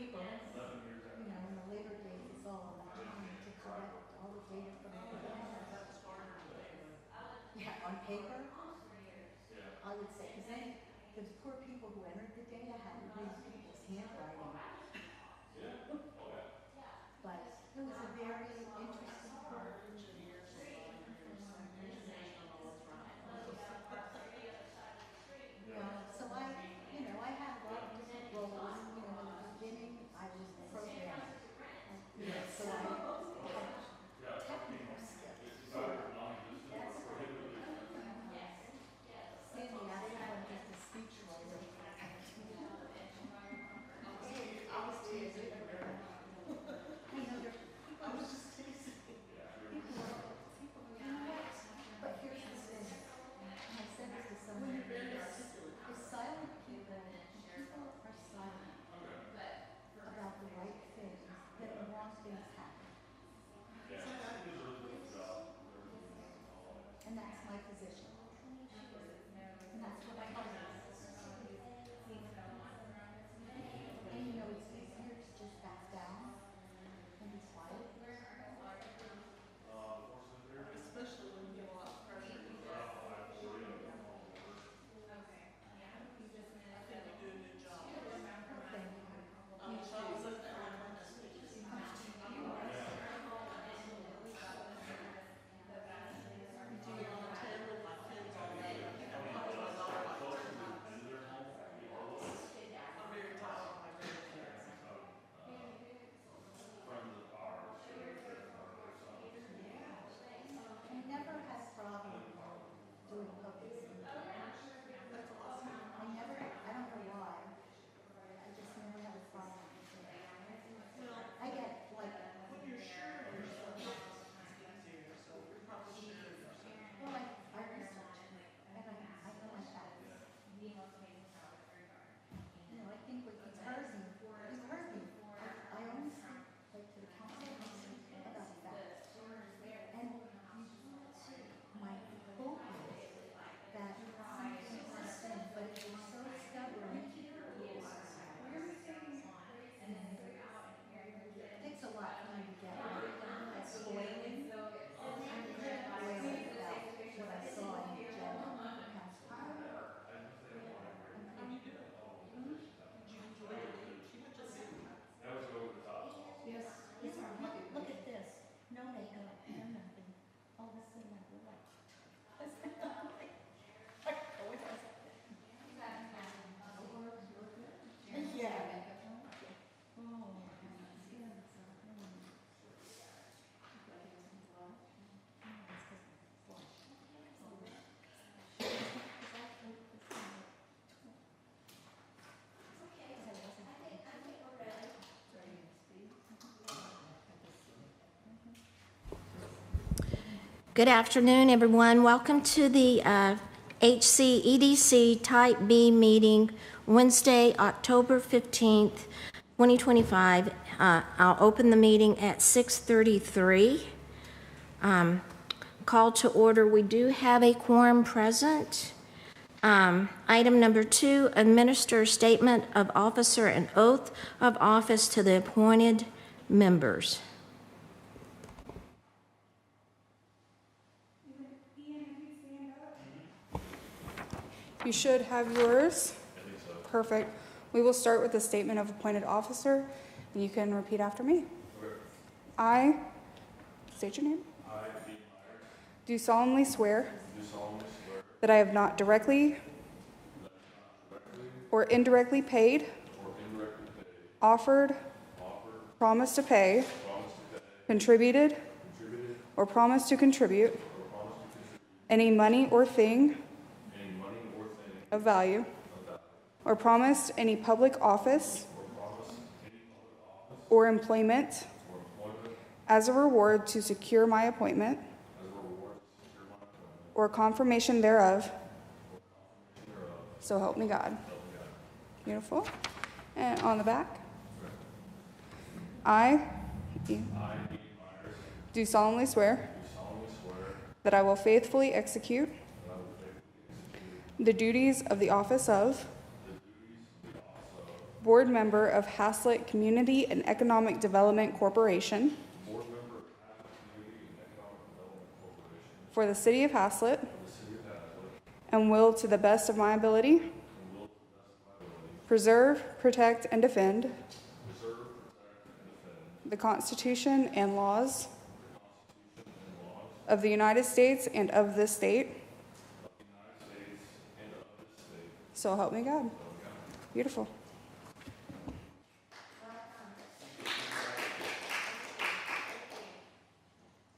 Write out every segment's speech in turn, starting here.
people, you know, in the labor days, it's all about trying to collect all the data from everybody else. Yeah, on paper, I would say, because then those poor people who entered the data had to read people's handwriting. But it was a very interesting part. Yeah, so I had a lot of different roles. You know, in the beginning, I was a programmer. You know, so I had technical skills. Sandy, I think I'm just a speech writer. I was teasing. I was just teasing. But here's the thing. And I said this to someone. The silent people are silent about the right things, that the wrong things happen. And that's my position. And that's what I do. And you know, it's easier to just back down and be quiet. Especially when you get a lot of pressure. Okay. Yeah. You just I think you do a good job. Thank you. Doing public speaking. That's awesome. I don't know why. I just never had a problem with it. Well, I get like, when you're sure of yourself, it's easier, so you're probably sure of yourself. Well, I research and I know my facts. You know, I think what you've heard me. I always think, like, to the council about facts. And my hope is that something is said, but if you're so stubborn, it takes a lot for me to get explaining about what I saw in the general council. Yes. Look at this. No makeup, no nothing. All of a sudden I go like, yeah. Good afternoon, everyone. Welcome to the HCEDC Type B meeting, Wednesday, October 15th, 2025. I'll open the meeting at 6:33. Call to order. We do have a quorum present. Item number 2, administer statement of officer and oath of office to the appointed members. You should have yours. Perfect. We will start with the statement of appointed officer, and you can repeat after me. I, state your name. I, Dean Myers, do solemnly swear that I have not directly or indirectly paid, offered, promised to pay, contributed, or promised to contribute any money or thing of value, or promised any public office or employment as a reward to secure my appointment or confirmation thereof. So help me God. Beautiful. And on the back. I do solemnly swear that I will faithfully execute the duties of the office of board member of Haslet Community and Economic Development Corporation for the city of Haslet, and will, to the best of my ability, preserve, protect, and defend the Constitution and laws of the United States and of this state. So help me God. Beautiful.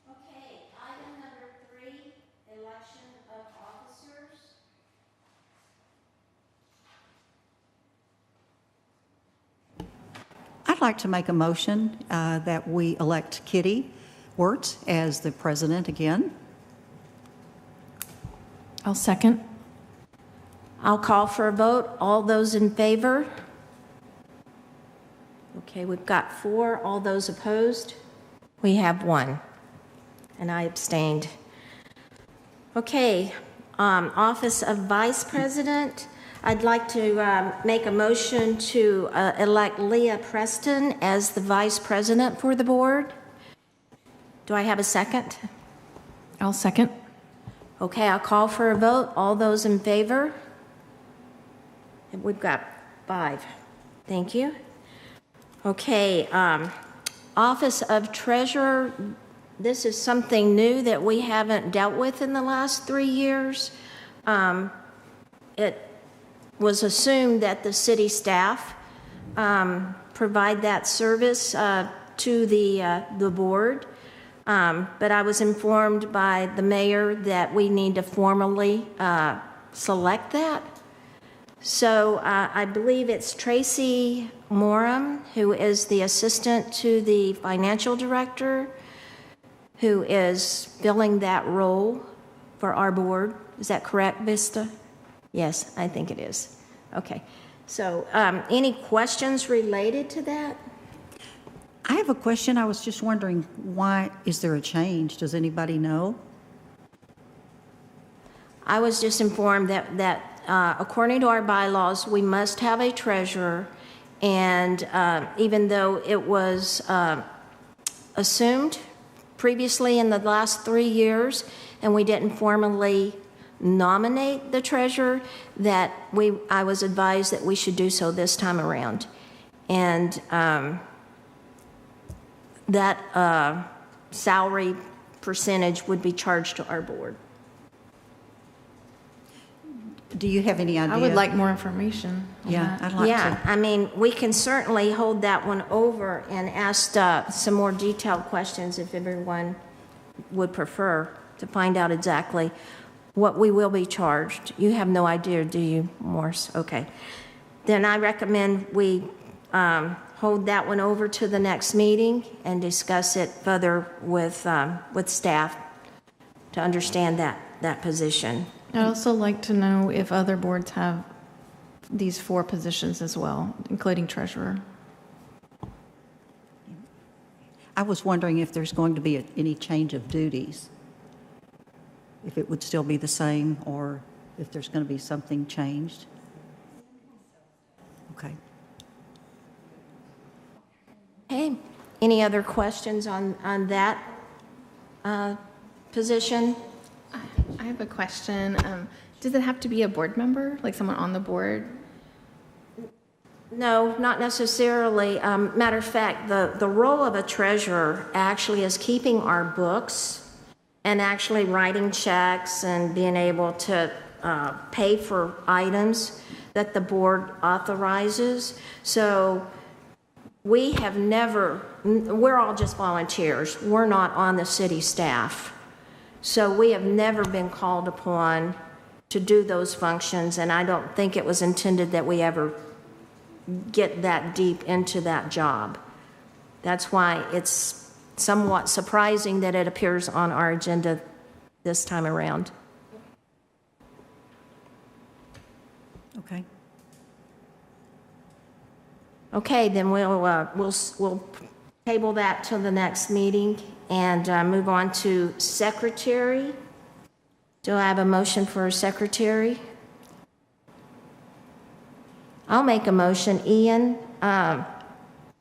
Okay, item number 3, election of officers. I'd like to make a motion that we elect Kitty Wirtz as the president again. I'll second. I'll call for a vote. All those in favor? Okay, we've got 4. All those opposed? We have 1. And I abstained. Okay, office of vice president. I'd like to make a motion to elect Leah Preston as the vice president for the board. Do I have a second? I'll second. Okay, I'll call for a vote. All those in favor? We've got 5. Thank you. Okay, office of treasurer. This is something new that we haven't dealt with in the last 3 years. It was assumed that the city staff provide that service to the board, but I was informed by the mayor that we need to formally select that. So I believe it's Tracy Moram, who is the assistant to the financial director, who is filling that role for our board. Is that correct, Vista? Yes, I think it is. Okay. So any questions related to that? I have a question. I was just wondering, why is there a change? Does anybody know? I was just informed that according to our bylaws, we must have a treasurer, and even though it was assumed previously in the last 3 years, and we didn't formally nominate the treasurer, that I was advised that we should do so this time around. And that salary percentage would be charged to our board. Do you have any idea? I would like more information on Yeah, that. I'd like Yeah, to. I mean, we can certainly hold that one over and ask some more detailed questions if everyone would prefer to find out exactly what we will be charged. You have no idea, do you, Morse? Okay. Then I recommend we hold that one over to the next meeting and discuss it further with staff to understand that position. I'd also like to know if other boards have these 4 positions as well, including treasurer. I was wondering if there's going to be any change of duties, if it would still be the same, or if there's going to be something changed. Okay. Okay, any other questions on that position? I have a question. Does it have to be a board member, like someone on the board? No, not necessarily. Matter of fact, the role of a treasurer actually is keeping our books and actually writing checks and being able to pay for items that the board authorizes. So we have never, we're all just volunteers. We're not on the city staff. So we have never been called upon to do those functions, and I don't think it was intended that we ever get that deep into that job. That's why it's somewhat surprising that it appears on our agenda this time around. Okay. Okay, then we'll table that till the next meeting and move on to secretary. Do I have a motion for a secretary? I'll make a motion. Ian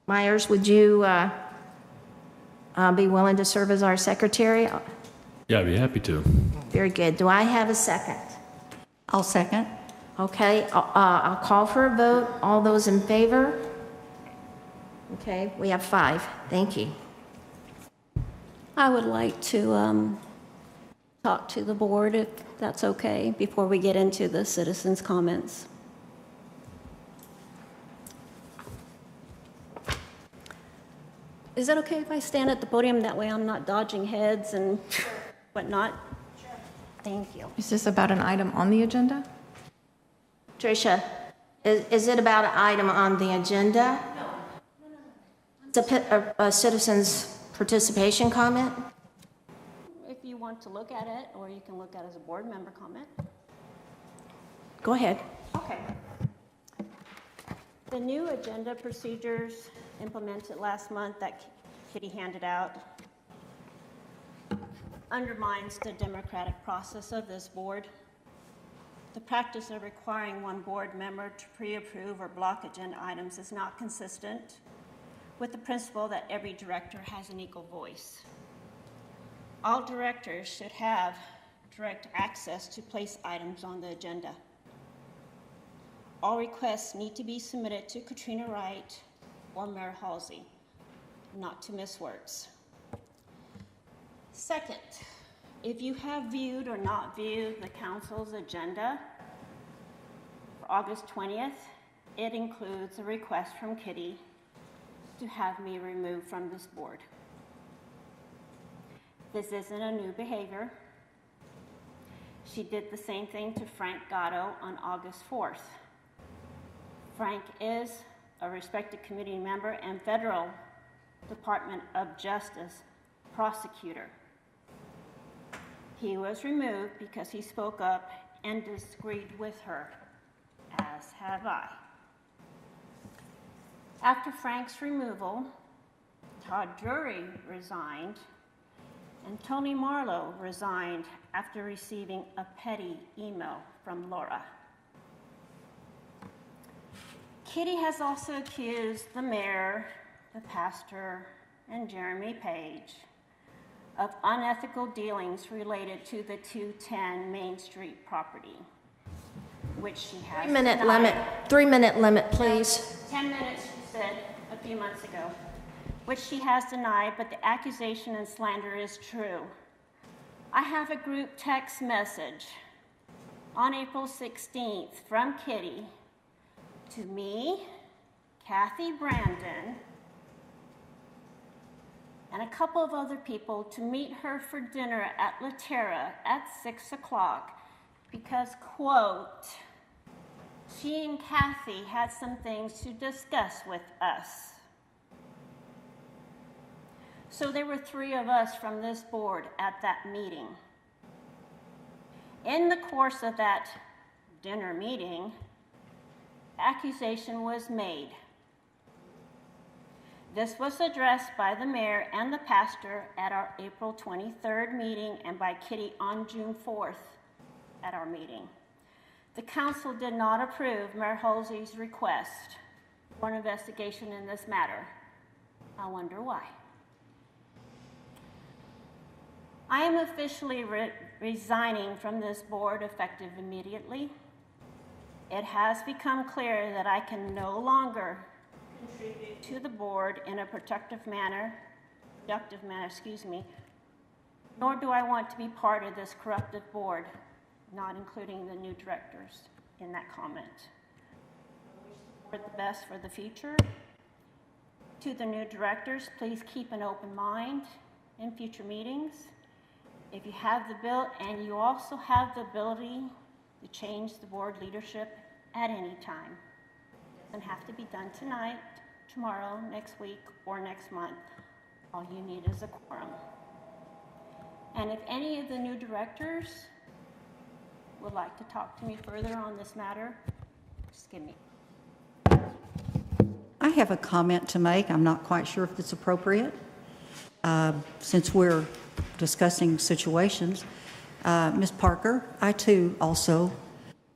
Myers, would you be willing to serve as our secretary? Yeah, I'd be happy to. Very good. Do I have a second? I'll second. Okay, I'll call for a vote. All those in favor? Okay, we have 5. Thank you. I would like to talk to the board, if that's okay, before we get into the citizens' comments. Is it okay if I stand at the podium? That way I'm not dodging heads and whatnot? Sure. Thank you. Is this about an item on the agenda? Tricia, is it about an item on the agenda? No. It's a citizen's participation comment? If you want to look at it, or you can look at it as a board member comment. Go ahead. Okay. The new agenda procedures implemented last month that Kitty handed out undermines the democratic process of this board. The practice of requiring one board member to pre-approve or block agenda items is not consistent with the principle that every director has an equal voice. All directors should have direct access to place items on the agenda. All requests need to be submitted to Katrina Wright or Mayor Halsey, not to Ms. Wertz. Second, if you have viewed or not viewed the council's agenda for August 20th, it includes a request from Kitty to have me removed from this board. This isn't a new behavior. She did the same thing to Frank Gatto on August 4th. Frank is a respected committee member and federal Department of Justice prosecutor. He was removed because he spoke up and disagreed with her, as have I. After Frank's removal, Todd Drury resigned, and Tony Marlowe resigned after receiving a petty email from Laura. Kitty has also accused the mayor, the pastor, and Jeremy Page of unethical dealings related to the 210 Main Street property, which she has 3-minute limit. 3-minute limit, please. 10 minutes, she said a few months ago, which she has denied, but the accusation and slander is true. I have a group text message on April 16th from Kitty to me, Kathy Brandon, and a couple of other people to meet her for dinner at La Terra at 6 o'clock because, quote, she and Kathy had some things to discuss with us. So there were 3 of us from this board at that meeting. In the course of that dinner meeting, accusation was made. This was addressed by the mayor and the pastor at our April 23rd meeting and by Kitty on June 4th at our meeting. The council did not approve Mayor Halsey's request for an investigation in this matter. I wonder why. I am officially resigning from this board effective immediately. It has become clear that I can no longer contribute to the board in a productive manner, nor do I want to be part of this corrupted board, not including the new directors in that comment. I wish the board the best for the future. To the new directors, please keep an open mind in future meetings. If you have the bill, and you also have the ability to change the board leadership at any time. It doesn't have to be done tonight, tomorrow, next week, or next month. All you need is a quorum. And if any of the new directors would like to talk to me further on this matter, just give me. I have a comment to make. I'm not quite sure if it's appropriate. Since we're discussing situations, Ms. Parker, I too also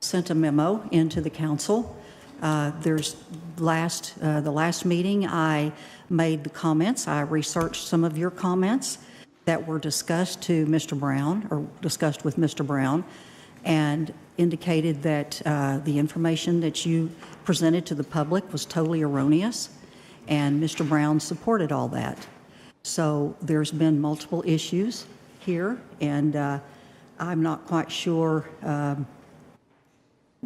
sent a memo into the council The last meeting, I made the comments. I researched some of your comments that were discussed to Mr. Brown, or discussed with Mr. Brown, and indicated that the information that you presented to the public was totally erroneous, and Mr. Brown supported all that. So there's been multiple issues here, and I'm not quite sure.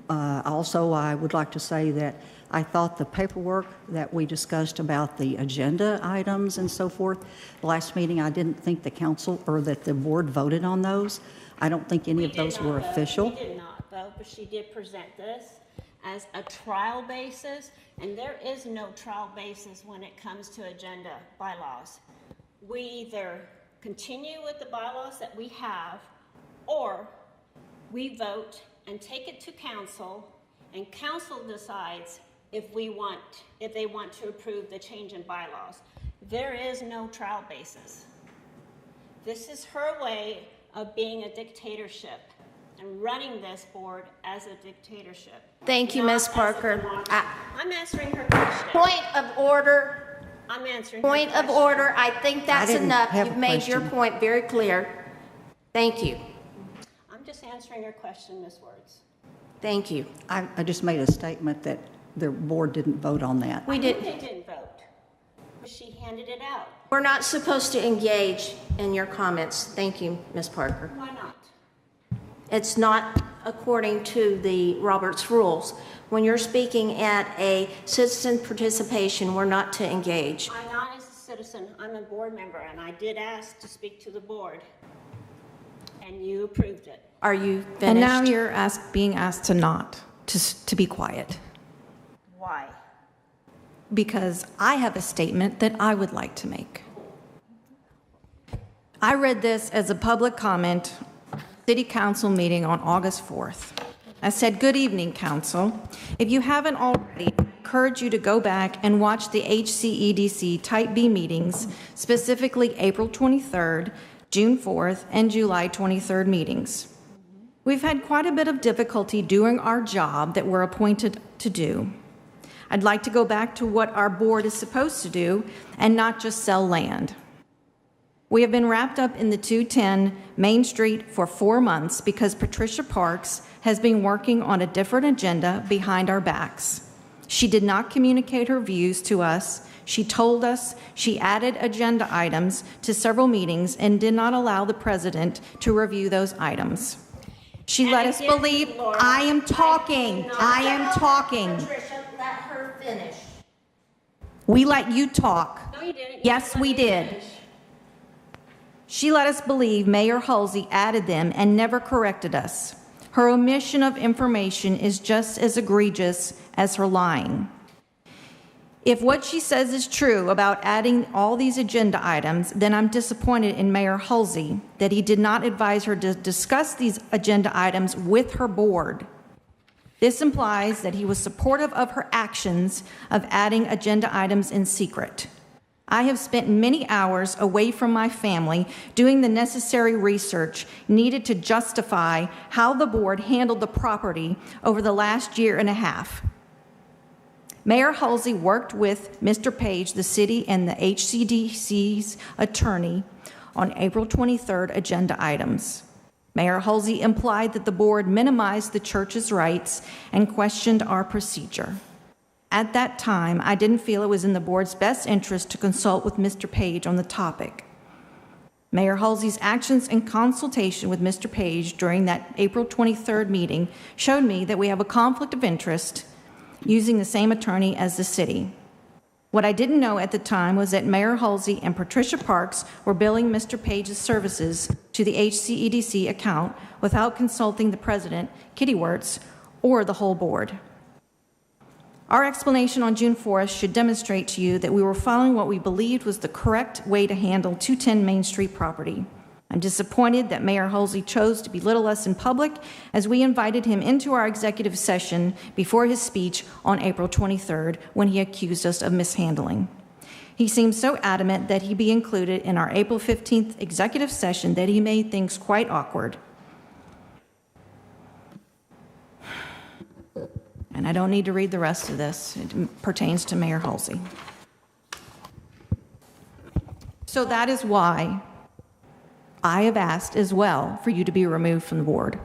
Also, I would like to say that I thought the paperwork that we discussed about the agenda items and so forth, the last meeting, I didn't think the council or that the board voted on those. I don't think any of those were official. We did not vote, but she did present this as a trial basis, and there is no trial basis when it comes to agenda bylaws. We either continue with the bylaws that we have, or we vote and take it to council, and council decides if they want to approve the change in bylaws. There is no trial basis. This is her way of being a dictatorship and running this board as a dictatorship. Thank you, not Ms. as a Parker. democracy. I'm answering her question. Point of order. I'm answering her Point of question. order. I think that's didn't enough. have a You've made your question. point very clear. Thank you. I'm just answering her question, Ms. Words. Thank you. I just made a statement that the board didn't vote on that. We They did. didn't vote, but she handed it out. We're not supposed to engage in your comments. Thank you, Ms. Parker. Why not? It's not according to the Roberts rules. When you're speaking at a citizen participation, we're not to engage. I'm not as a citizen, I'm a board member, and I did ask to speak to the board, and you approved it. Are you finished? And now you're being asked to not, to be quiet, Why? because I have a statement that I would like to make. I read this as a public comment, City Council meeting on August 4th. I said, "Good evening, Council. If you haven't already, I encourage you to go back and watch the HCEDC Type B meetings, specifically April 23rd, June 4th, and July 23rd meetings. We've had quite a bit of difficulty doing our job that we're appointed to do. I'd like to go back to what our board is supposed to do and not just sell land. We have been wrapped up in the 210 Main Street for 4 months because Patricia Parks has been working on a different agenda behind our backs. She did not communicate her views to us. She told us she added agenda items to several meetings and did not allow the president to review those items. She let us again, believe, Laura, I am talking, I am talking. Patricia, let her finish. We let you talk. No, you didn't. You Yes, didn't let we me did. finish. She let us believe Mayor Halsey added them and never corrected us. Her omission of information is just as egregious as her lying. If what she says is true about adding all these agenda items, then I'm disappointed in Mayor Halsey that he did not advise her to discuss these agenda items with her board. This implies that he was supportive of her actions of adding agenda items in secret. I have spent many hours away from my family doing the necessary research needed to justify how the board handled the property over the last year and a half. Mayor Halsey worked with Mr. Page, the city, and the HCDC's attorney on April 23rd agenda items. Mayor Halsey implied that the board minimized the church's rights and questioned our procedure. At that time, I didn't feel it was in the board's best interest to consult with Mr. Page on the topic. Mayor Halsey's actions in consultation with Mr. Page during that April 23rd meeting showed me that we have a conflict of interest using the same attorney as the city. What I didn't know at the time was that Mayor Halsey and Patricia Parks were billing Mr. Page's services to the HCEDC account without consulting the president, Kitty Wirtz, or the whole board. Our explanation on June 4th should demonstrate to you that we were following what we believed was the correct way to handle 210 Main Street property. I'm disappointed that Mayor Halsey chose to belittle us in public as we invited him into our executive session before his speech on April 23rd when he accused us of mishandling. He seemed so adamant that he be included in our April 15th executive session that he made things quite awkward. And And I don't need to read the rest of this. It pertains to Mayor Halsey. So that is why I have asked as well for you to be removed from the board.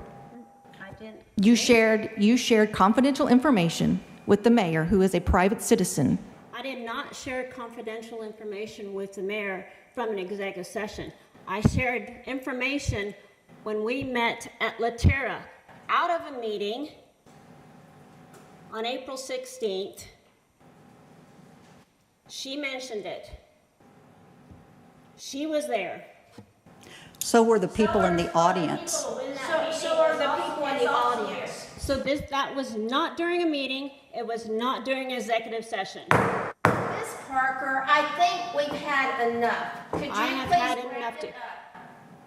I didn't. You shared confidential information with the mayor, who is a private citizen. I did not share confidential information with the mayor from an executive session. I shared information when we met at La Terra out of a meeting on April 16th. She mentioned it. She was there. So were the people in the audience. So are the people in the audience. So that was not during a meeting. It was not during an executive session. Ms. Parker, I think we've had enough. Could you I have please had wrap enough it to. up?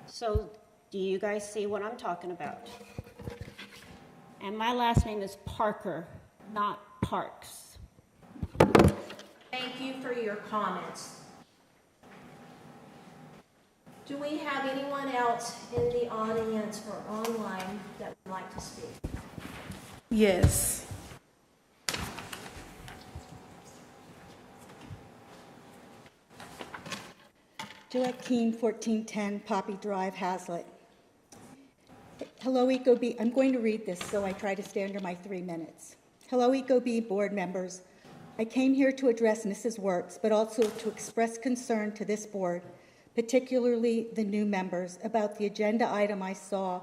So, do you guys see what I'm talking about? And my last name is Parker, not Parks. Thank you for your comments. Do we have anyone else in the audience or online that would like to speak? Yes. Gillette Keene, 1410 Poppy Drive, Haslet. Hello, EcoB. I'm going to read this, so I try to stay under my 3 minutes. Hello, EcoB board members. I came here to address Mrs. Wertz, but also to express concern to this board, particularly the new members, about the agenda item I saw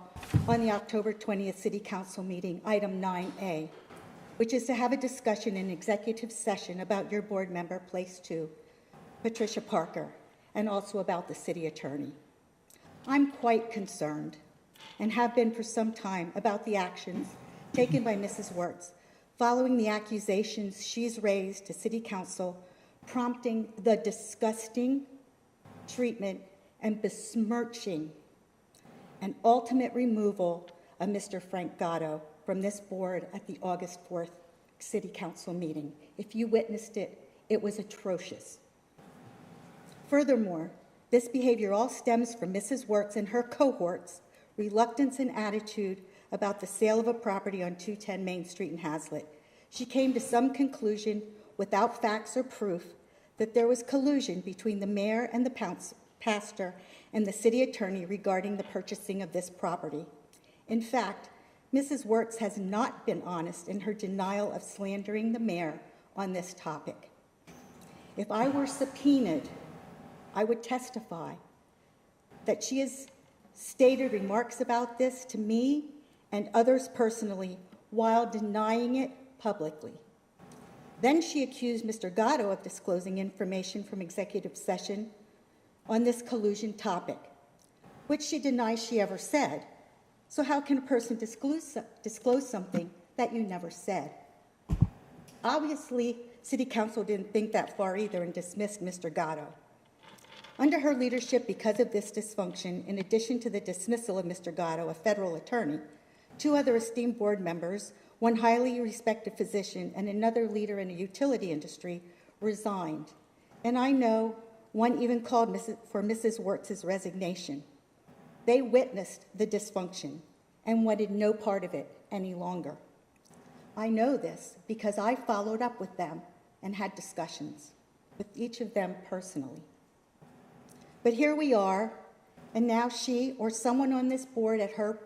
on the October 20th City Council meeting, item 9A, which is to have a discussion in executive session about your board member, place 2, Patricia Parker, and also about the city attorney. I'm quite concerned, and have been for some time, about the actions taken by Mrs. Wertz following the accusations she's raised to City Council, prompting the disgusting treatment and besmirching and ultimate removal of Mr. Frank Gatto from this board at the August 4th City Council meeting. If you witnessed it, it was atrocious. Furthermore, this behavior all stems from Mrs. Wertz and her cohorts' reluctance and attitude about the sale of a property on 210 Main Street in Haslet. She came to some conclusion without facts or proof that there was collusion between the mayor and the pastor and the city attorney regarding the purchasing of this property. In fact, Mrs. Wertz has not been honest in her denial of slandering the mayor on this topic. If I were subpoenaed, I would testify that she has stated remarks about this to me and others personally while denying it publicly. Then she accused Mr. Gatto of disclosing information from executive session on this collusion topic, which she denies she ever said. So how can a person disclose something that you never said? Obviously, City Council didn't think that far either and dismissed Mr. Gatto. Under her leadership, because of this dysfunction, in addition to the dismissal of Mr. Gatto, a federal attorney, 2 other esteemed board members, 1 highly respected physician, and another leader in the utility industry resigned. And I know 1 even called for Mrs. Wertz's resignation. They witnessed the dysfunction and wanted no part of it any longer. I know this because I followed up with them and had discussions with each of them personally. But here we are, and now she or someone on this board at her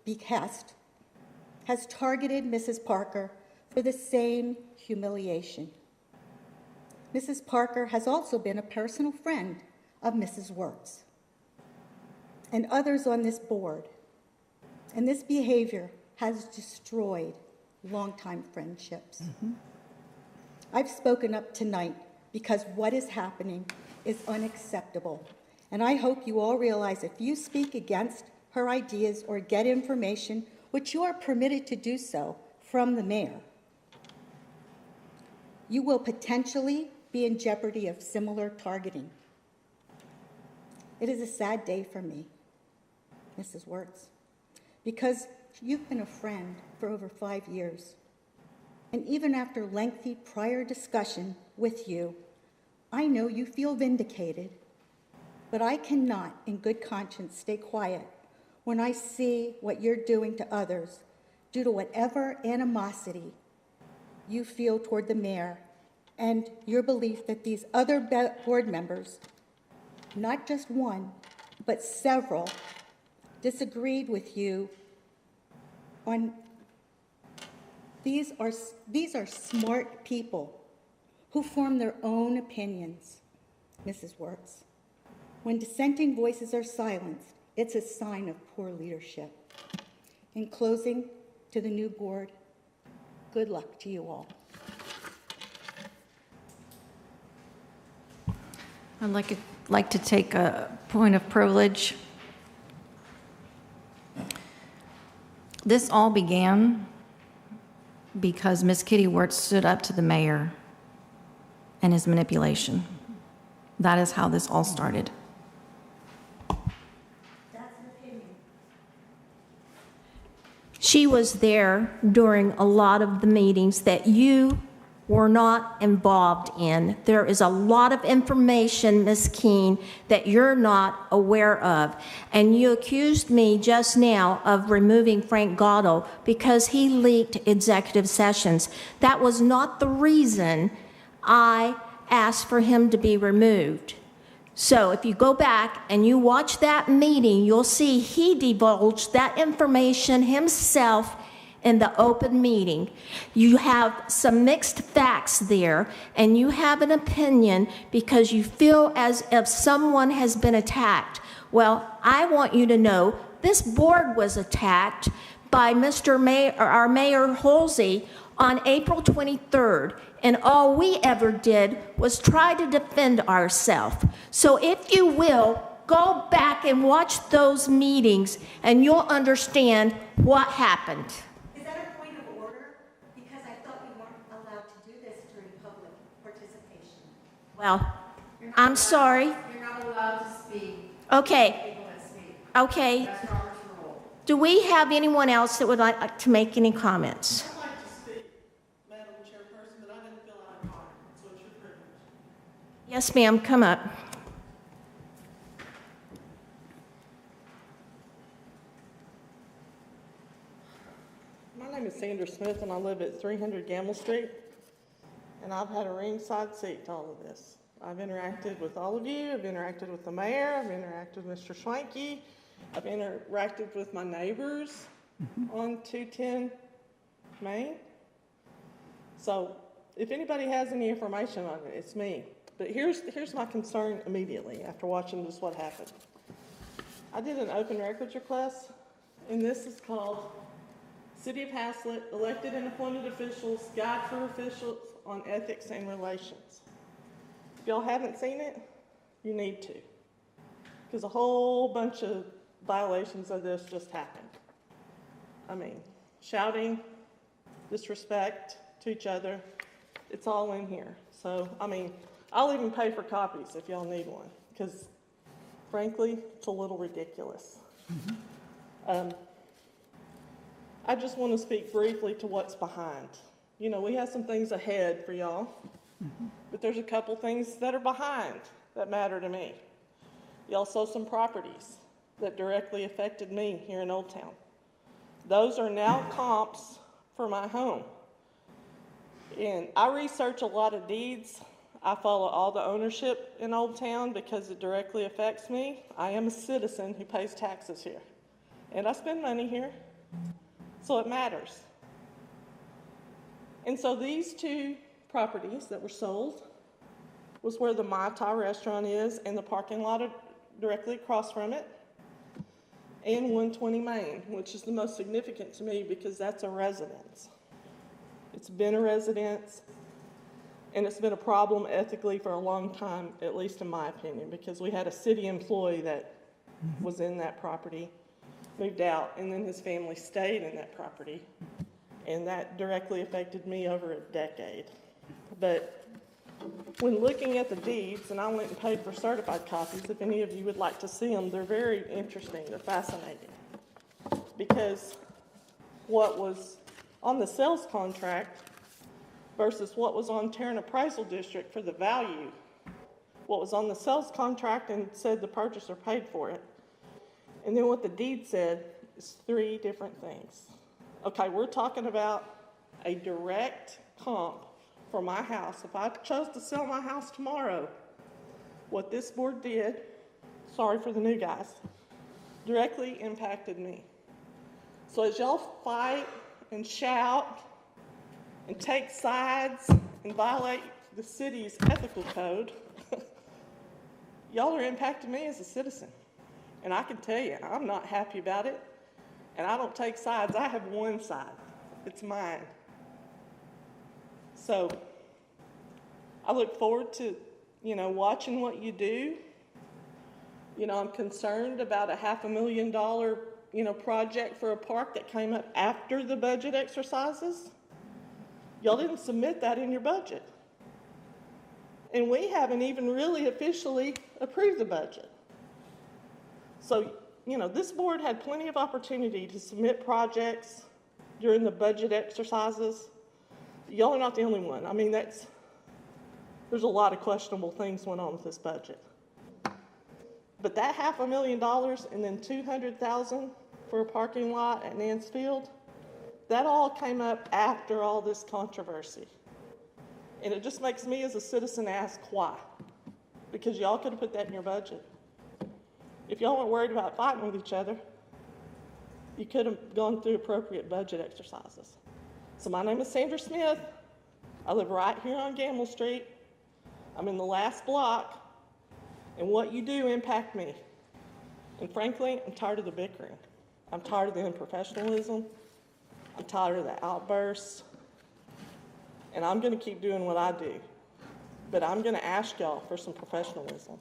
behest has targeted Mrs. Parker for the same humiliation. Mrs. Parker has also been a personal friend of Mrs. Wertz and others on this board, and this behavior has destroyed longtime friendships. I've spoken up tonight because what is happening is unacceptable, and I hope you all realize if you speak against her ideas or get information, which you are permitted to do so from the mayor, you will potentially be in jeopardy of similar targeting. It is a sad day for me, Mrs. Wertz, because you've been a friend for over 5 years. And even after lengthy prior discussion with you, I know you feel vindicated, but I cannot in good conscience stay quiet when I see what you're doing to others due to whatever animosity you feel toward the mayor and your belief that these other board members, not just one, but several, disagreed with you on, these are smart people who form their own opinions, Mrs. Wertz. When dissenting voices are silenced, it's a sign of poor leadership. In closing, to the new board, good luck to you all. I'd like to take a point of privilege. This all began because Miss Kitty Wirtz stood up to the mayor and his manipulation. That is how this all started. She was there during a lot of the meetings that you were not involved in. There is a lot of information, Ms. Keene, that you're not aware of. And you accused me just now of removing Frank Gatto because he leaked executive sessions. That was not the reason I asked for him to be removed. So if you go back and you watch that meeting, you'll see he divulged that information himself in the open meeting. You have some mixed facts there, and you have an opinion because you feel as if someone has been attacked. Well, I want you to know this board was attacked by our Mayor Halsey on April 23rd, and all we ever did was try to defend ourselves. So if you will, go back and watch those meetings, and you'll understand what happened. Is that a point of order? Because I thought we weren't allowed to do this during public participation. Well, I'm sorry. You're not allowed to speak. Okay. People that speak. Okay. That's Robert's rule. Do we have anyone else that would like to make any comments? I'd like to speak, Madam Chairperson, but I didn't fill out a card, so it's your privilege. Yes, ma'am, come up. My name is Sandra Smith, and I live at 300 Gamble Street, and I've had a ringside seat to all of this. I've interacted with all of you. I've interacted with the mayor. I've interacted with Mr. Schwanke. I've interacted with my neighbors on 210 Main. So if anybody has any information on it, it's me. But here's my concern immediately after watching just what happened. I did an open records request, and this is called City of Haslet, Elected and Appointed Officials, Guide for Officials on Ethics and Relations. If y'all haven't seen it, you need to, because a whole bunch of violations of this just happened. I mean, shouting, disrespect to each other, it's all in here. So, I mean, I'll even pay for copies if y'all need one, because frankly, it's a little ridiculous. I just want to speak briefly to what's behind. You know, we have some things ahead for y'all, but there's a couple things that are behind that matter to me. Y'all sold some properties that directly affected me here in Old Town. Those are now comps for my home. And I research a lot of deeds. I follow all the ownership in Old Town because it directly affects me. I am a citizen who pays taxes here, and I spend money here, so it matters. And so these two properties that were sold was where the Mai Tai restaurant is, and the parking lot directly across from it, and 120 Main, which is the most significant to me because that's a residence. It's been a residence, and it's been a problem ethically for a long time, at least in my opinion, because we had a city employee that was in that property, moved out, and then his family stayed in that property, and that directly affected me over a decade. But when looking at the deeds, and I went and paid for certified copies, if any of you would like to see them, they're very interesting, they're fascinating, because what was on the sales contract versus what was on Tarrant Appraisal District for the value, what was on the sales contract and said the purchaser paid for it, and then what the deed said is three different things. Okay, we're talking about a direct comp for my house. If I chose to sell my house tomorrow, what this board did, sorry for the new guys, directly impacted me. So as y'all fight and shout and take sides and violate the city's ethical code, y'all are impacting me as a citizen. And I can tell you, I'm not happy about it. And I don't take sides. I have one side. It's mine. So I look forward to, watching what you do. I'm concerned about a $500,000, project for a park that came up after the budget exercises. Y'all didn't submit that in your budget. And we haven't even really officially approved the budget. So, this board had plenty of opportunity to submit projects during the budget exercises. Y'all are not the only one. I mean, there's a lot of questionable things went on with this budget. But that $500,000 and then $200,000 for a parking lot at Nance Field, that all came up after all this controversy. And it just makes me as a citizen ask why. Because y'all could have put that in your budget. If y'all weren't worried about fighting with each other, you could have gone through appropriate budget exercises. So my name is Sandra Smith. I live right here on Gamble Street. I'm in the last block. And what you do impact me. And frankly, I'm tired of the bickering. I'm tired of the unprofessionalism. I'm tired of the outbursts. And I'm going to keep doing what I do. But I'm going to ask y'all for some professionalism.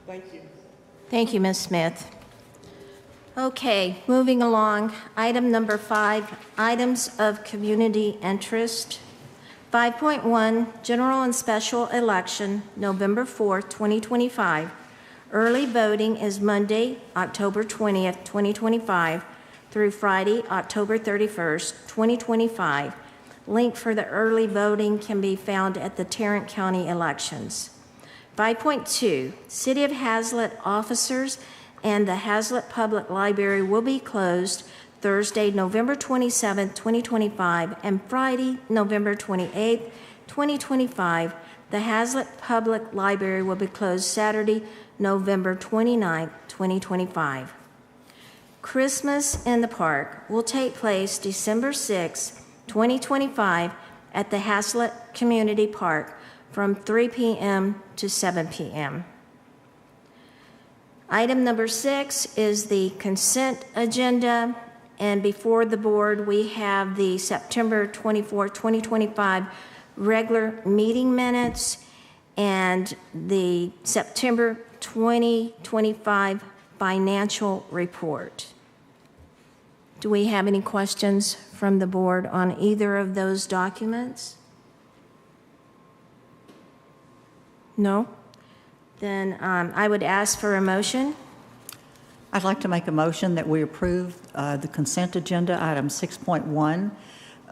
Thank you. Thank you, Ms. Smith. Okay, moving along. Item number 5, items of community interest. 5.1, general and special election, November 4th, 2025. Early voting is Monday, October 20th, 2025, through Friday, October 31st, 2025. Link for the early voting can be found at the Tarrant County elections. 5.2, City of Haslet officers and the Haslet Public Library will be closed Thursday, November 27, 2025, and Friday, November 28, 2025. The Haslet Public Library will be closed Saturday, November 29, 2025. Christmas in the Park will take place December 6, 2025, at the Haslet Community Park from 3 p.m. to 7 p.m. Item number 6 is the consent agenda. And before the board, we have the September 24, 2025 regular meeting minutes and the September 2025 financial report. Do we have any questions from the board on either of those documents? No? Then I would ask for a motion. I'd like to make a motion that we approve the consent agenda, item 6.1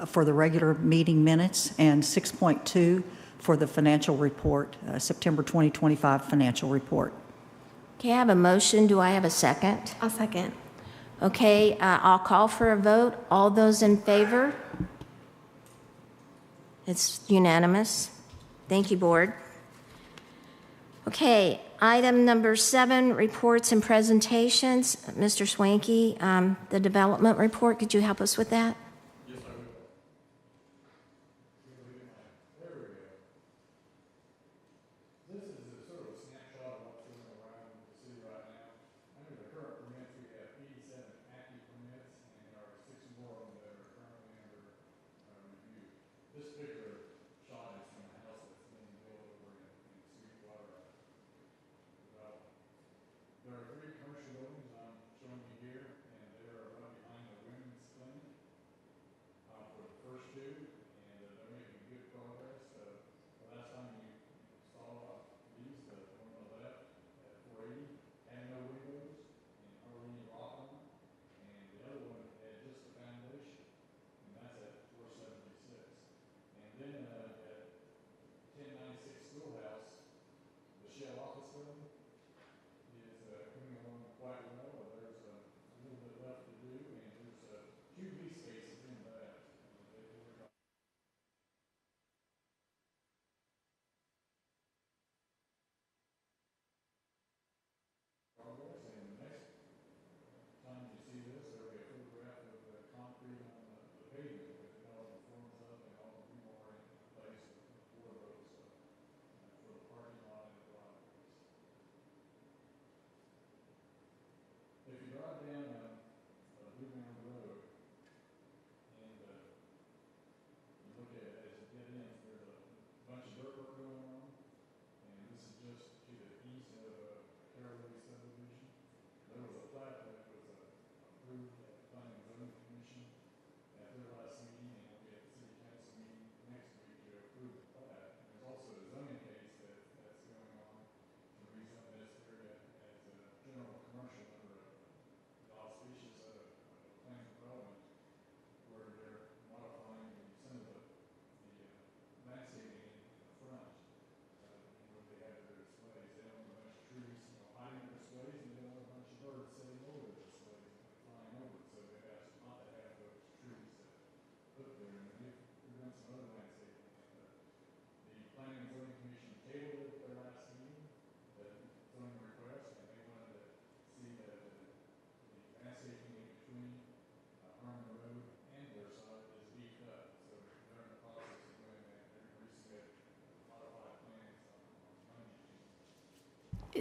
for the regular meeting minutes and 6.2 for the financial report, September 2025 financial report. Okay, I have a motion. Do I have a second? I'll second. Okay, I'll call for a vote. All those in favor? It's unanimous. Thank you, board. Okay, item number 7, reports and presentations. Mr. Swanky, the development report, could you help us with that? Yes, I will. There we go. This is a sort of a snapshot of what's going around the city right now. Under the current permits, we have 87 active permits, and there are 6 more of them that are currently under review. This particular shot is from a house that's being built over in Sweetwater. There are 3 commercial buildings I'm showing you here, and they are right behind the women's clinic.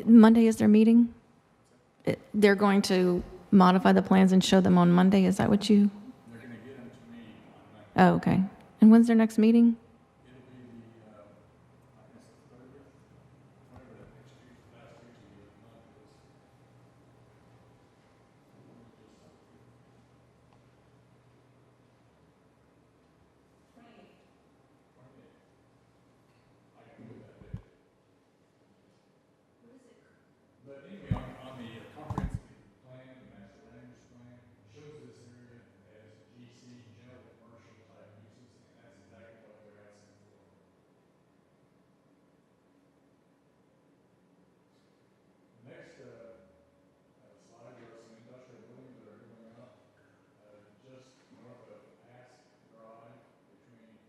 Monday is their meeting? They're going to modify the plans and show them on Monday? Is that what you? They're gonna get them to me on Monday. Oh, okay. And when's their next meeting? It'll be the, I guess the 30th, whatever that next Tuesday, last Tuesday of the month is. I can do that day. But anyway, on the comprehensive plan, the master land use plan, shows this area as GC, general commercial type uses, and that's exactly what they're asking for. The next, slide, there are some industrial buildings that are going up, just north of Ask Drive, between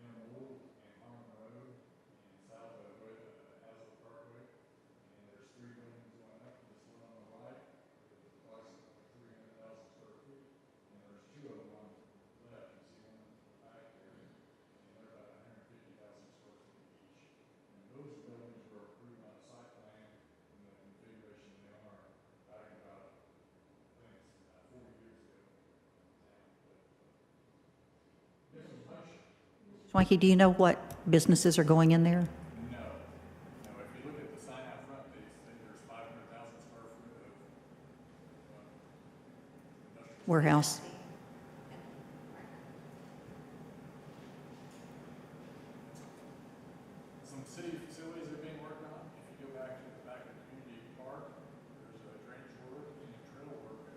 Intermodal and Harmon Road, and south of Haslet Parkway. And there's 3 buildings going up. This one on the right is approximately 300,000 square feet, and there's 2 of them on the left. You see one in the back there, and they're about 150,000 square feet each. And those buildings were approved on a site plan in the configuration they are back about, I think it's about 40 years ago. Swanky, do you know what businesses are going in there? No. No, if you look at the sign out front, they say there's 500,000 square foot of industrial. Warehouse? Some city facilities are being worked on. If you go back to the back of the community park, there's a drainage work and a trail work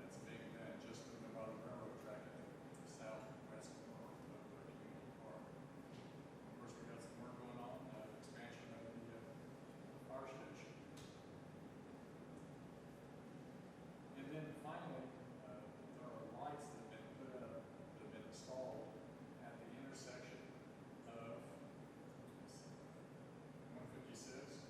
that's being done just about the railroad track at the southwest corner of the community park. Of course, we got some work going on, expansion of the power station. And then finally, there are lights that have been put up, that have been installed at the intersection of 156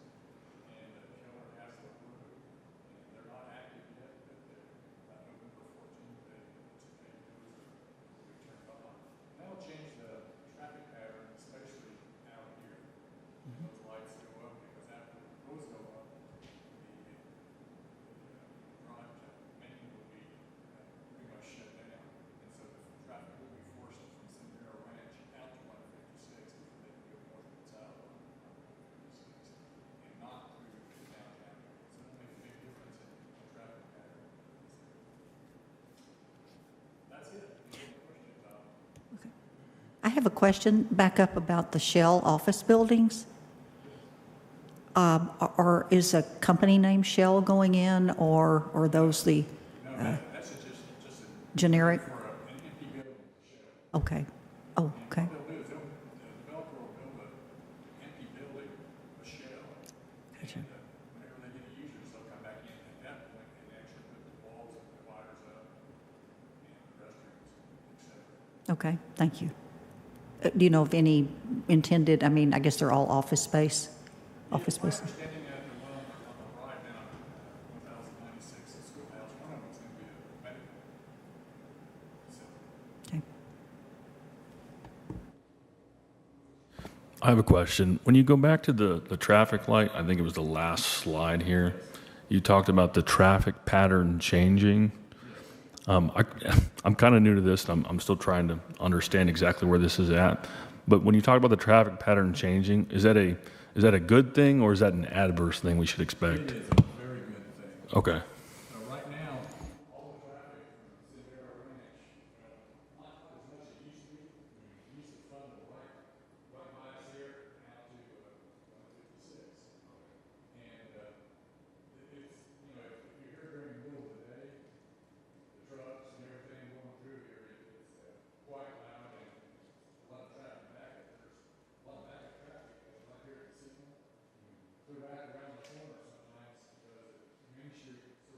and Keller Haslet Road. And they're not active yet, but they're November 14th, they anticipate those will be turned on. And that'll change the traffic pattern, especially out here. Those lights go up because after those go up, the drive to Main will be pretty much shut down. And so the traffic will be forced from Cinderella Ranch out to 156 before they can go north and south on 156 and not through the downtown. So it'll make a big difference in the traffic pattern. That's it. Any questions about it? I have a question back up about the Shell office buildings. Is a company named Shell going in, or are those the That's just a generic? for an empty building shell. Okay. Oh, okay. What they'll do is the developer will build an empty building, a shell, Gotcha. and whenever they get users, they'll come back in at that point and actually put the walls and the wires up and the restrooms, et cetera. Okay, thank you. Do you know of any intended, I mean, I guess they're all office space? Office space? Understanding that the one on the right down on 1096 the schoolhouse, one of them's going to be a medical facility. Okay. I have a question. When you go back to the traffic light, I think it was the last slide here, you talked about the traffic pattern changing. I'm kind of new to this, and I'm still trying to understand exactly where this is at. But when you talk about the traffic pattern changing, is that a good thing, or is that an adverse thing we should expect? It is a very good thing. Okay. Right now, all the traffic from Cinderella Ranch, not as much as it used to be. It used to funnel right by us here out to 156. And it's, you know, if you're here during the middle of the day, the trucks and everything going through here, it's quite loud and a lot of traffic backup. There's a lot of backup traffic right here at the signal. Clear back around the corner sometimes because Main Street, so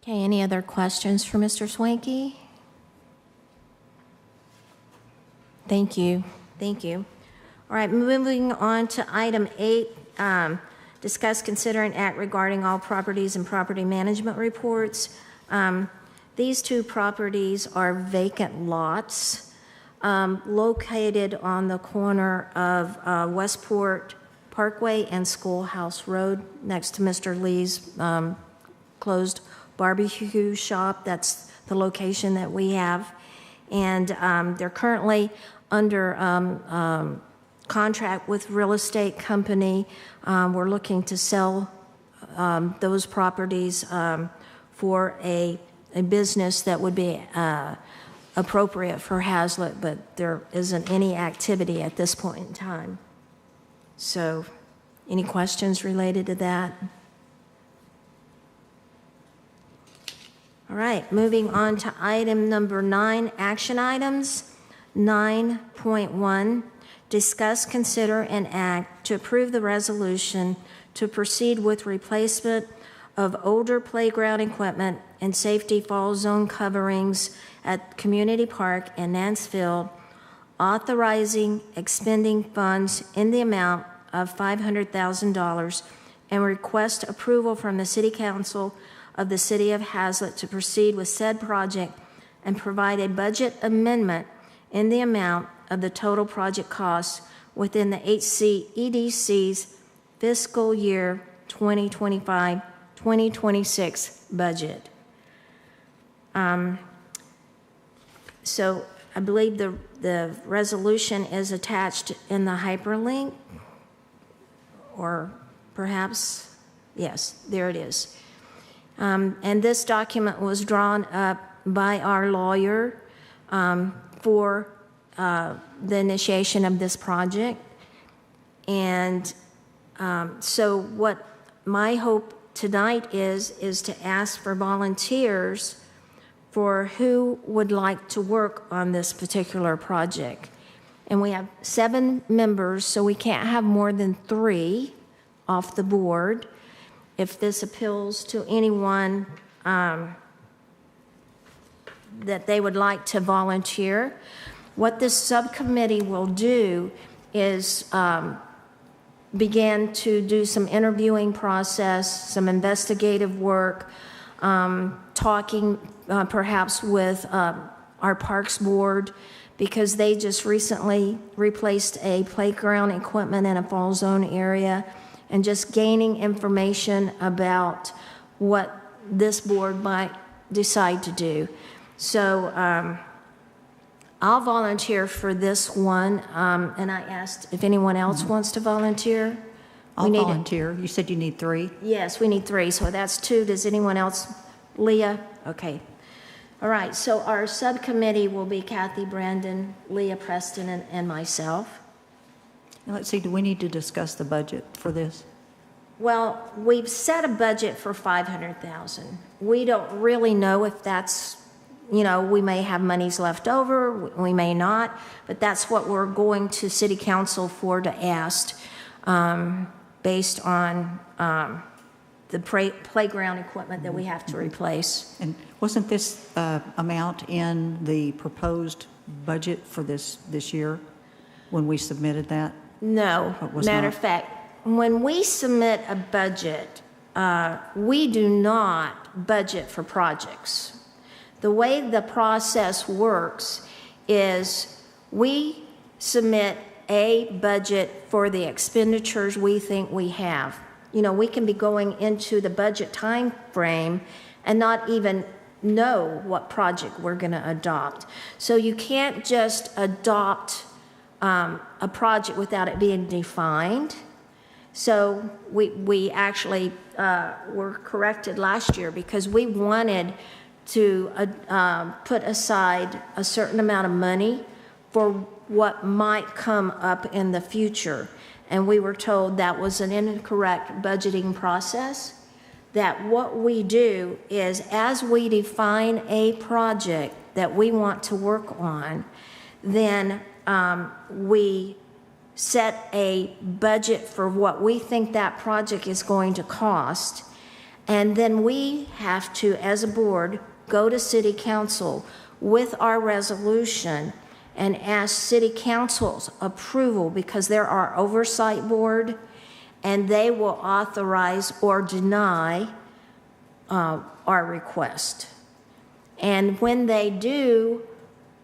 Okay, any other questions for Mr. Swanky? Thank you. Thank you. All right, moving on to item 8, discuss, consider, and act regarding all properties and property management reports. These two properties are vacant lots located on the corner of Westport Parkway and Schoolhouse Road next to Mr. Lee's closed barbecue shop. That's the location that we have. And they're currently under contract with real estate company. We're looking to sell those properties for a business that would be appropriate for Haslet, but there isn't any activity at this point in time. So, any questions related to that? All right, moving on to item number 9, action items. 9.1, discuss, consider, and act to approve the resolution to proceed with replacement of older playground equipment and safety fall zone coverings at Community Park and Nance Field, authorizing expending funds in the amount of $500,000 and request approval from the City Council of the City of Haslet to proceed with said project and provide a budget amendment in the amount of the total project costs within the HCEDC's fiscal year 2025-2026 budget. So I believe the resolution is attached in the hyperlink, or perhaps, yes, there it is. And this document was drawn up by our lawyer for the initiation of this project. And so what my hope tonight is to ask for volunteers for who would like to work on this particular project. And we have 7 members, so we can't have more than 3 off the board. If this appeals to anyone that they would like to volunteer, what this subcommittee will do is begin to do some interviewing process, some investigative work, talking perhaps with our Parks Board, because they just recently replaced a playground equipment in a fall zone area, and just gaining information about what this board might decide to do. So I'll volunteer for this one, and I asked if anyone else wants to volunteer. I'll volunteer. You said you need 3? Yes, we need 3, so that's 2. Does anyone else? Leah? Okay. All right, so our subcommittee will be Kathy Brandon, Leah Preston, and myself. Now, let's see, do we need to discuss the budget for this? Well, we've set a budget for $500,000. We don't really know if that's, we may have monies left over, we may not, but that's what we're going to City Council for to ask, based on the playground equipment that we have to replace. And wasn't this amount in the proposed budget for this year when we submitted that? No. Matter of fact, when we submit a budget, we do not budget for projects. The way the process works is we submit a budget for the expenditures we think we have. We can be going into the budget time frame and not even know what project we're going to adopt. So you can't just adopt a project without it being defined. So we actually were corrected last year because we wanted to put aside a certain amount of money for what might come up in the future. And we were told that was an incorrect budgeting process, that what we do is as we define a project that we want to work on, then we set a budget for what we think that project is going to cost, And then we have to, as a board, go to city council with our resolution and ask city council's approval, because they're our oversight board, and they will authorize or deny our request. And when they do,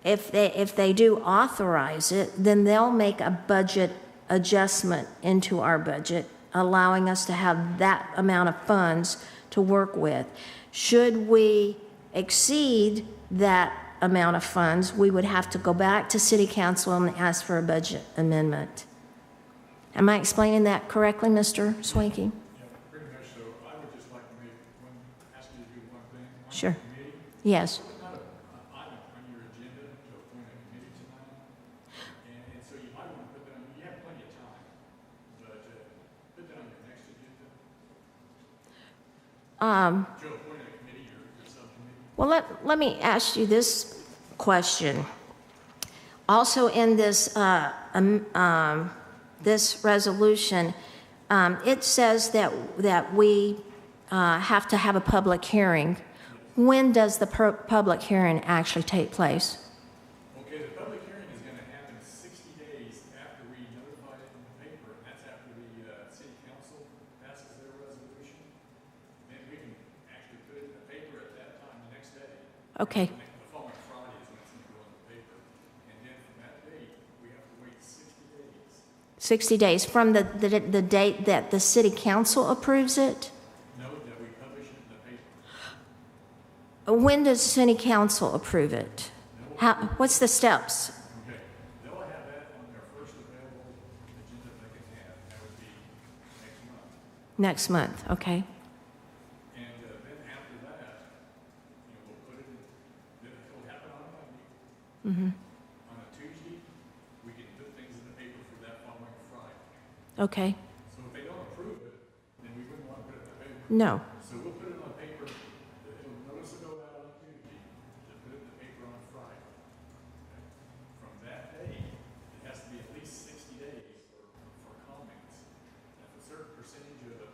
if they do authorize it, then they'll make a budget adjustment into our budget, allowing us to have that amount of funds to work with. Should we exceed that amount of funds, we would have to go back to city council and ask for a budget amendment. Am I explaining that correctly, Mr. Swanky? Yeah, pretty much so. I would just like to ask you to do one thing. On the Sure. committee, Yes. put not an item on your agenda to appoint a committee tonight. And so you might want to put that on, you have plenty of time, but put that on your next agenda. To appoint a committee or subcommittee. Well, let me ask you this question. Also in this, this resolution, it says that we have to have a public hearing. When does the public hearing actually take place? Okay, the public hearing is going to happen 60 days after we notify it in the paper, and that's after the city council passes their resolution. Then we can actually put it in the paper at that time, the next day. Okay. The following Friday is when it's going to go in the paper. And then from that date, we have to wait 60 days. 60 days from the date that the city council approves it? No, that we publish it in the paper. When does city council approve it? What's the steps? Okay, they'll have that on their first available agenda they can have, and that would be next month. Next month, okay. And then after that, we'll put it in, it'll happen on a Monday. On a Tuesday, we can put things in the paper for that following Friday. Okay. So if they don't approve it, then we wouldn't want to put it in the paper. No. So we'll put it on the paper, it'll notice will go out on Tuesday, to put it in the paper on Friday. Okay? From that day, it has to be at least 60 days for comments. And if a certain percentage of the,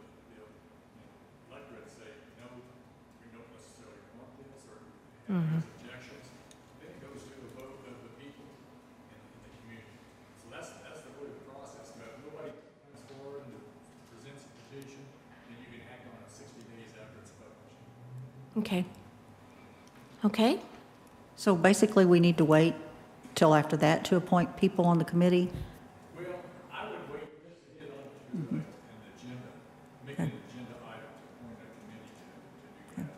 electorate say, no, we don't necessarily want this, or have these objections, then it goes to a vote of the people in the community. So that's the way the process goes. Nobody comes forward and presents a petition, and you can act on it 60 days after it's published. Okay. Okay. So basically, we need to wait till after that to appoint people on the committee? Well, I would wait just to get on to an agenda, make an agenda item to appoint a committee to do that.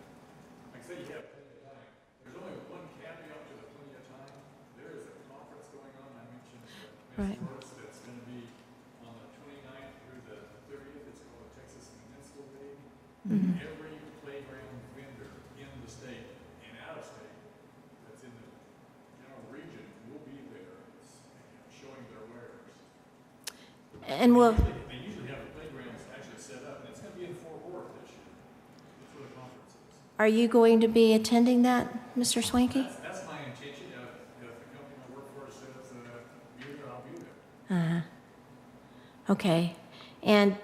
Like I say, you have plenty of time. There's only one caveat to the plenty of time. There is a conference going on, I mentioned, Right. that's going to be on the 29th through the 30th. It's called the Texas Municipal Day. Every playground vendor in the state and out of state that's in the general region will be there, showing their wares. And we'll, They usually have the playgrounds actually set up, and it's going to be in Fort Worth this year. That's where the conference is. are you going to be attending that, Mr. Swanky? That's my intention. If the company I work for says be there, I'll be there. Okay. And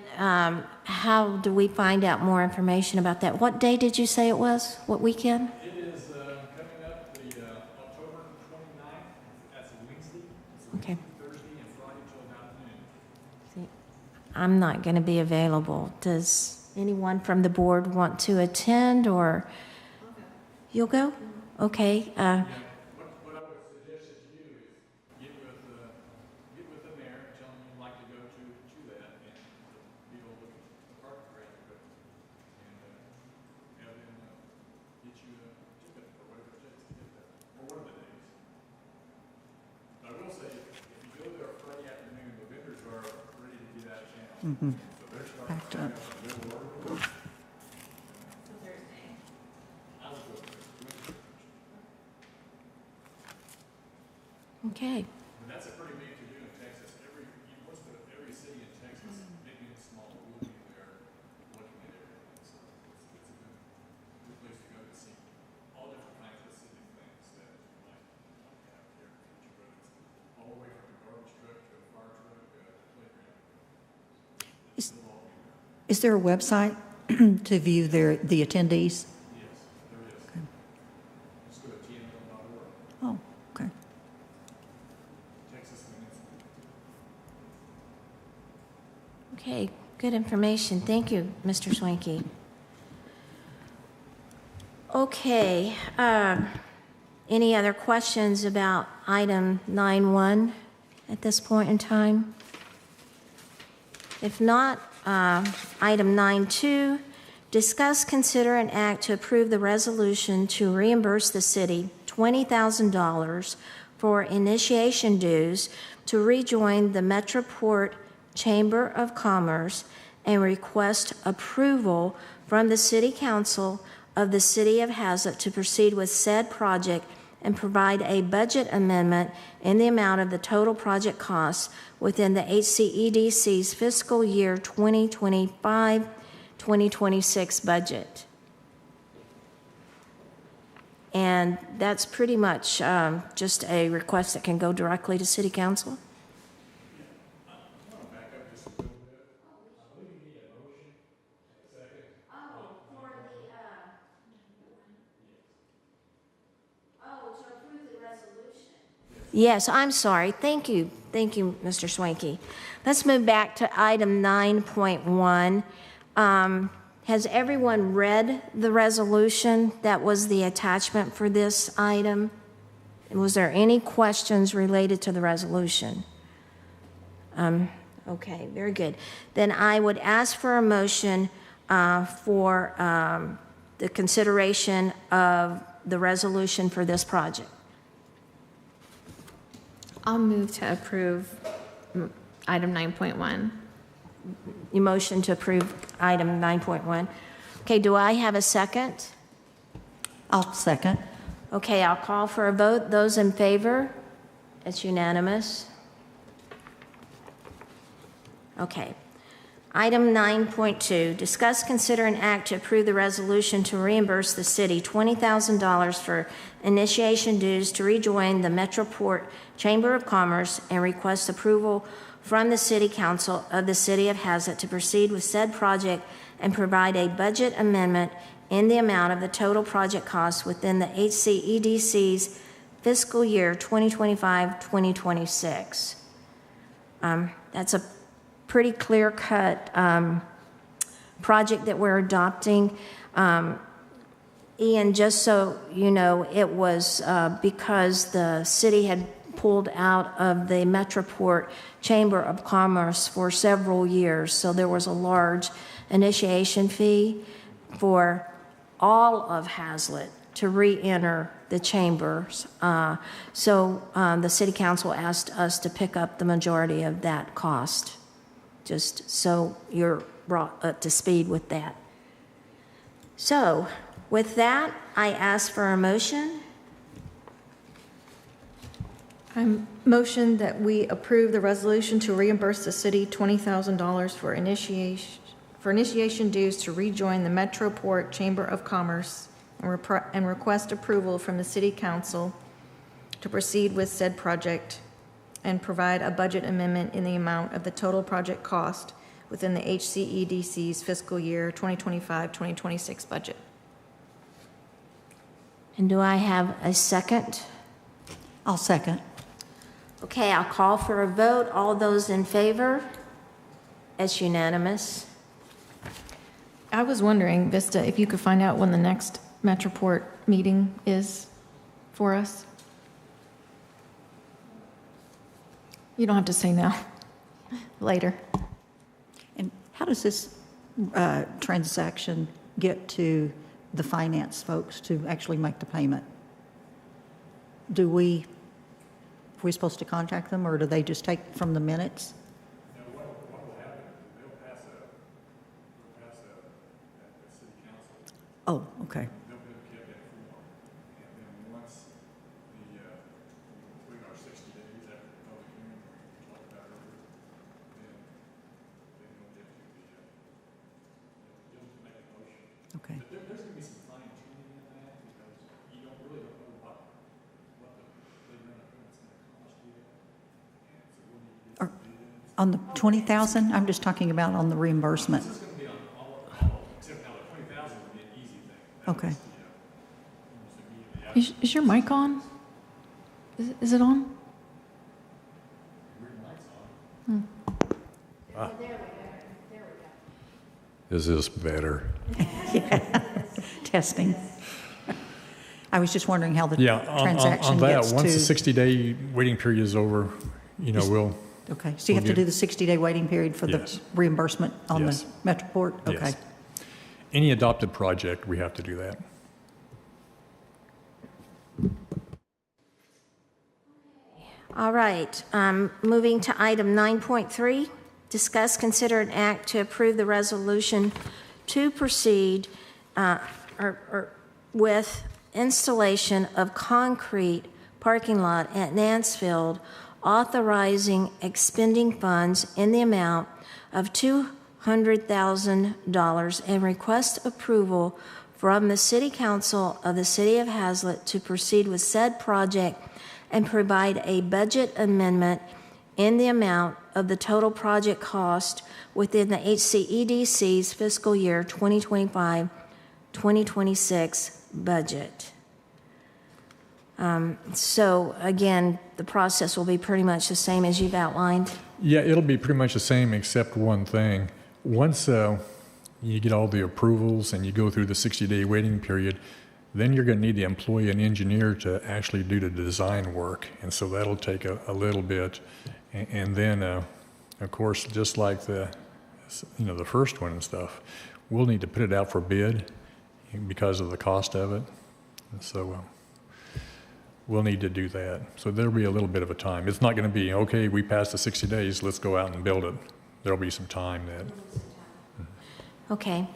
how do we find out more information about that? What day did you say it was? What weekend? It is coming up the October 29th. That's a Wednesday. It's a Okay. Thursday and Friday till about noon. See, I'm not going to be available. Does anyone from the board want to attend, or? You'll go? Okay. What I would suggest that you do is get with the mayor, tell him you'd like to go to that, and be able to look at the park grant, and have them get you a ticket or whatever it takes to get that, or one of the days. But I will say, if you go there Friday afternoon, the vendors are ready to give out a chance. So they're starting Packed to up. have a good order. I would go there. Okay. But that's a pretty big to-do in Texas. Every city in Texas, big and small, will be there looking at everything. So it's a good place to go to see all different kinds of city things that you might have here in the future. But it's all the way from a garbage truck to a fire truck to a playground. Is there a website to view the attendees? Yes, there is. Okay. Just go to tnl.org, Oh, okay. Texas Minutes. Okay, good information. Thank you, Mr. Swanky. Okay, any other questions about item 9.1 at this point in time? If not, item 9.2, discuss, consider, and act to approve the resolution to reimburse the city $20,000 for initiation dues to rejoin the Metroport Chamber of Commerce and request approval from the City Council of the City of Haslet to proceed with said project and provide a budget amendment in the amount of the total project costs within the HCEDC's fiscal year 2025-2026 budget. And that's pretty much just a request that can go directly to City Council. Yes, I'm sorry. Thank you. Thank you, Mr. Swanky. Let's move back to item 9.1. Has everyone read the resolution that was the attachment for this item? Was there any questions related to the resolution? Okay, very good. Then I would ask for a motion for the consideration of the resolution for this project. I'll move to approve item 9.1. You motion to approve item 9.1. Okay, do I have a second? I'll second. Okay, I'll call for a vote. Those in favor? It's unanimous. Okay. Item 9.2, discuss, consider, and act to approve the resolution to reimburse the city $20,000 for initiation dues to rejoin the Metroport Chamber of Commerce and request approval from the City Council of the City of Haslet to proceed with said project and provide a budget amendment in the amount of the total project costs within the HCEDC's fiscal year 2025-2026. That's a pretty clear-cut project that we're adopting. Ian, just so you know, it was because the city had pulled out of the Metroport Chamber of Commerce for several years, so there was a large initiation fee for all of Haslet to re-enter the chambers. So the City Council asked us to pick up the majority of that cost, just so you're brought up to speed with that. So with that, I ask for a motion. I motion that we approve the resolution to reimburse the city $20,000 for initiation dues to rejoin the Metroport Chamber of Commerce and request approval from the City Council to proceed with said project and provide a budget amendment in the amount of the total project cost within the HCEDC's fiscal year 2025-2026 budget. And do I have a second? I'll second. Okay, I'll call for a vote. All those in favor? It's unanimous. I was wondering, Vista, if you could find out when the next Metroport meeting is for us. You don't have to say now. Later. And how does this transaction get to the finance folks to actually make the payment? Are we supposed to contact them, or do they just take from the minutes? Now, what will happen is they'll pass a at the city council. Oh, okay. They'll be able to get that form, and then once complete our 60 days after the public hearing we talked about earlier, then we'll get to you'll make a motion. Okay. But there's going to be some fine tuning in that because you don't really know what the playground equipment's going to cost you, and so we'll need to get some bids. On the 20,000, I'm just talking about on the reimbursement. This is going to be on all except Okay. Is your mic on? Is it on? Is this better? Testing. I was just wondering how the Yeah, transaction on that, gets once the to. 60-day waiting period is over, we'll, Okay, so you have to do the 60-day waiting period for the Yes. reimbursement on the Yes. Metroport? Okay. yes. Any adopted project, we have to do that. All right, moving to item 9.3, discuss, consider, and act to approve the resolution to proceed with installation of concrete parking lot at Mansfield, authorizing expending funds in the amount of $200,000 and request approval from the City Council of the City of Haslet to proceed with said project and provide a budget amendment in the amount of the total project cost within the HCEDC's fiscal year 2025-2026 budget. So again, the process will be pretty much the same as you've outlined. Yeah, it'll be pretty much the same except one thing. Once you get all the approvals and you go through the 60-day waiting period, then you're going to need the employee and engineer to actually do the design work. And so that'll take a little bit. And then, of course, just like the first one and stuff, we'll need to put it out for bid because of the cost of it. And so we'll need to do that. So there'll be a little bit of a time. It's not going to be, okay, we passed the 60 days, let's go out and build it. There'll be some time that. Okay.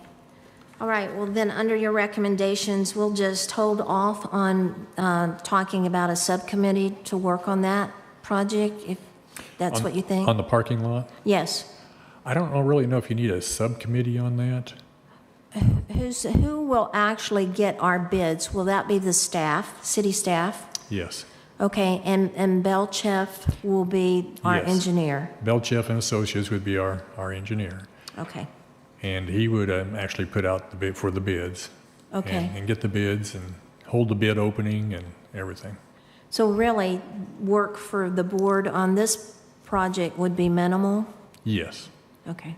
All right, well then, under your recommendations, we'll just hold off on talking about a subcommittee to work on that project, if that's what you think? On the parking lot? Yes. I don't really know if you need a subcommittee on that. Who will actually get our bids? Will that be the staff, city staff? Yes. Okay, and Belchef will be our Yes. engineer? Belchef and Associates would be our engineer. Okay. And he would actually put out the bid for the bids. Okay. And get the bids and hold the bid opening and everything. So really, work for the board on this project would be minimal? Yes. Okay.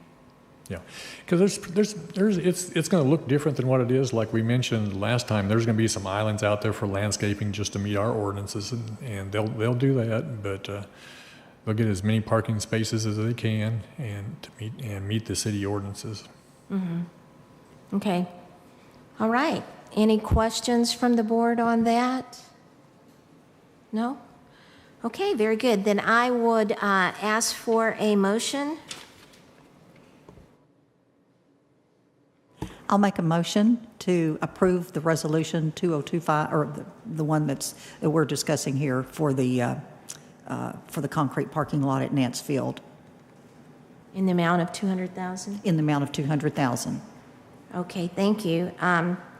Yeah. Because it's going to look different than what it is. Like we mentioned last time, there's going to be some islands out there for landscaping just to meet our ordinances, and they'll do that. But they'll get as many parking spaces as they can and to meet the city ordinances. Mm-hmm. Okay. All right. Any questions from the board on that? No? Okay, very good. Then I would ask for a motion. I'll make a motion to approve the resolution 2025, or the one that we're discussing here for the concrete parking lot at Mansfield. In the amount of $200,000? In the amount of $200,000. Okay, thank you.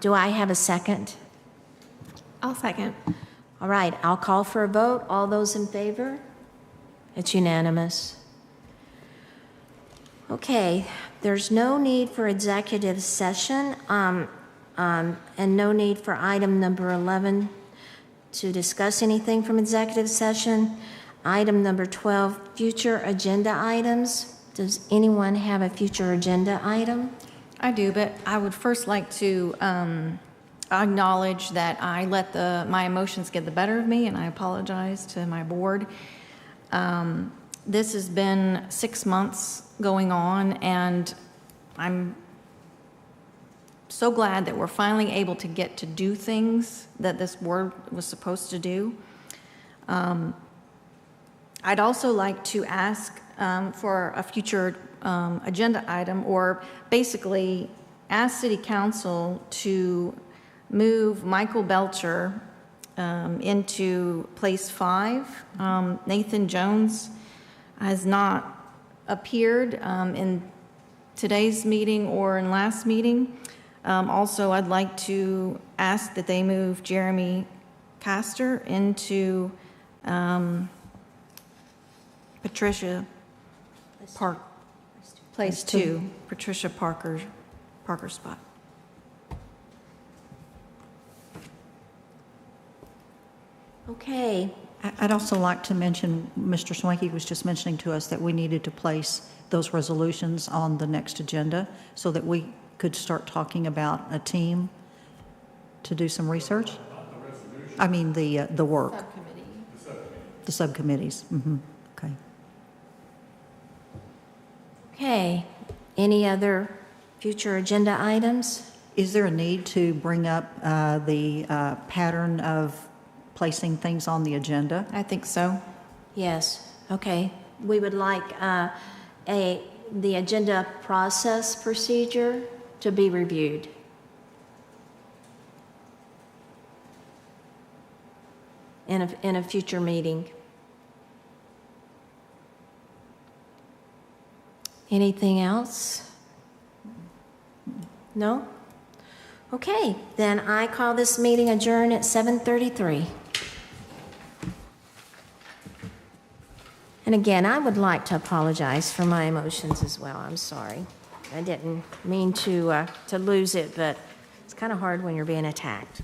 Do I have a second? I'll second. All right, I'll call for a vote. All those in favor? It's unanimous. Okay, there's no need for executive session and no need for item number 11 to discuss anything from executive session. Item number 12, future agenda items. Does anyone have a future agenda item? I do, but I would first like to acknowledge that I let my emotions get the better of me, and I apologize to my board. This has been 6 months going on, and I'm so glad that we're finally able to get to do things that this board was supposed to do. I'd also like to ask for a future agenda item, or basically ask City Council to move Michael Belcher into place 5. Nathan Jones has not appeared in today's meeting or in last meeting. Also, I'd like to ask that they move Jeremy Castor into Patricia Park, place 2, Patricia Parker's spot. Okay, I'd also like to mention, Mr. Swanky was just mentioning to us that we needed to place those resolutions on the next agenda so that we could start talking about a team to do some research. I mean, the work. Subcommittee. The subcommittees. Mm-hmm. Okay. okay. Any other future agenda items? Is there a need to bring up the pattern of placing things on the agenda? I think so. Yes, okay. We would like the agenda process procedure to be reviewed. In a future meeting. Anything else? No? Okay, then I call this meeting adjourned at 7:33. And again, I would like to apologize for my emotions as well. I'm sorry. I didn't mean to lose it, but it's kind of hard when you're being attacked.